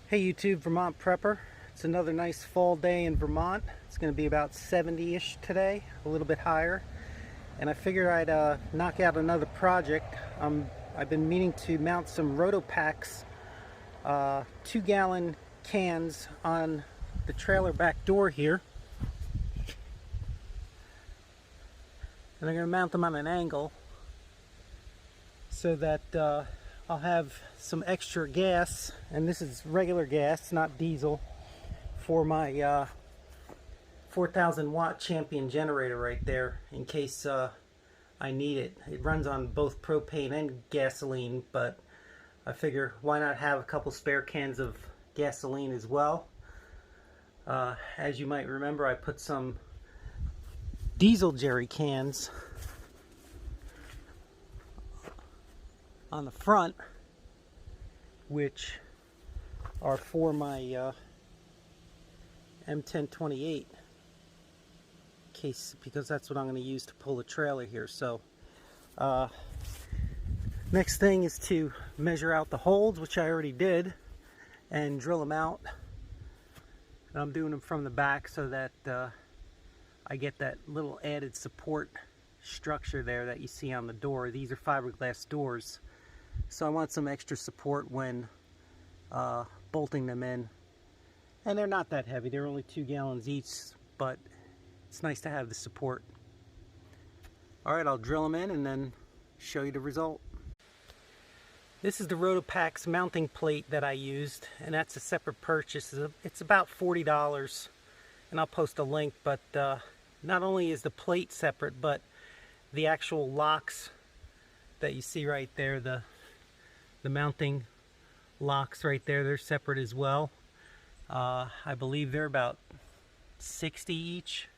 Hey YouTube, Vermont Prepper. It's another nice fall day in Vermont. It's going to be about 70-ish today, a little bit higher. And I figured I'd knock out another project. I've been meaning to mount some Rotopax 2-gallon cans on the trailer back door here. And I'm going to mount them on an angle so that I'll have some extra gas, and this is regular gas, not diesel, for my 4,000 watt Champion generator right there in case I need it. It runs on both propane and gasoline, but I figure why not have a couple spare cans of gasoline as well. As you might remember, I put some diesel jerry cans on the front, which are for my M1028 case, because that's what I'm going to use to pull the trailer here. So next thing is to measure out the holes, which I already did, and drill them out. And I'm doing them from the back so that I get that little added support structure there that you see on the door. These are fiberglass doors, so I want some extra support when bolting them in. And they're not that heavy, they're only 2 gallons each, but it's nice to have the support. Alright, I'll drill them in and then show you the result. This is the Rotopax mounting plate that I used, and that's a separate purchase. It's about $40, and I'll post a link. But not only is the plate separate, but the actual locks that you see right there, the mounting locks right there, they're separate as well. I believe they're about $60 each.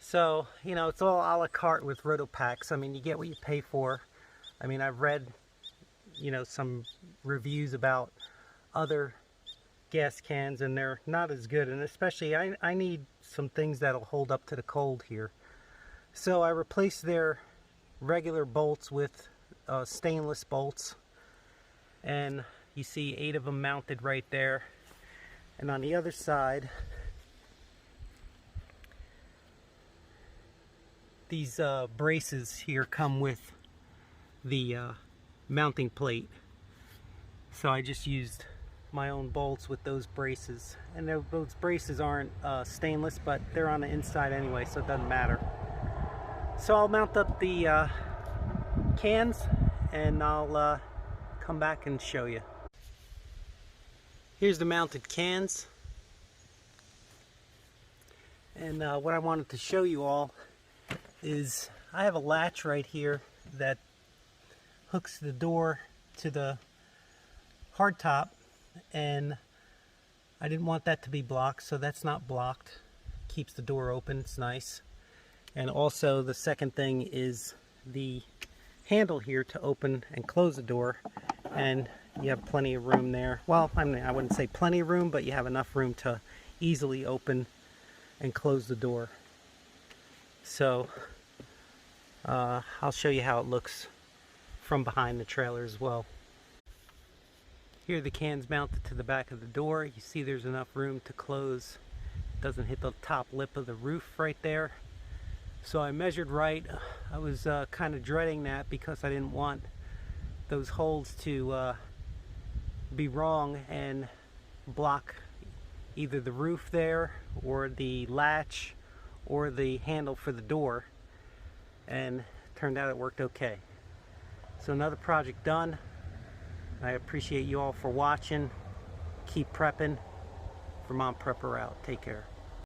So, you know, it's all a la carte with Rotopax. I mean, you get what you pay for. I mean, I've read, you know, some reviews about other gas cans, and they're not as good. And especially, I need some things that'll hold up to the cold here. So I replaced their regular bolts with stainless bolts. And you see 8 of them mounted right there. And on the other side, these braces here come with the mounting plate. So I just used my own bolts with those braces. And those braces aren't stainless, but they're on the inside anyway, so it doesn't matter. So I'll mount up the cans, and I'll come back and show you. Here's the mounted cans, and what I wanted to show you all is I have a latch right here that hooks the door to the hardtop, and I didn't want that to be blocked, so that's not blocked. Keeps the door open, it's nice. And also the second thing is the handle here to open and close the door, and you have plenty of room there. Well, I mean, I wouldn't say plenty of room, but you have enough room to easily open and close the door. So I'll show you how it looks from behind the trailer as well. Here are the cans mounted to the back of the door. You see there's enough room to close. It doesn't hit the top lip of the roof right there. So I measured right. I was kind of dreading that because I didn't want those holes to be wrong and block either the roof there or the latch or the handle for the door, and it turned out it worked okay. So another project done. I appreciate you all for watching. Keep prepping. Vermont Prepper out. Take care.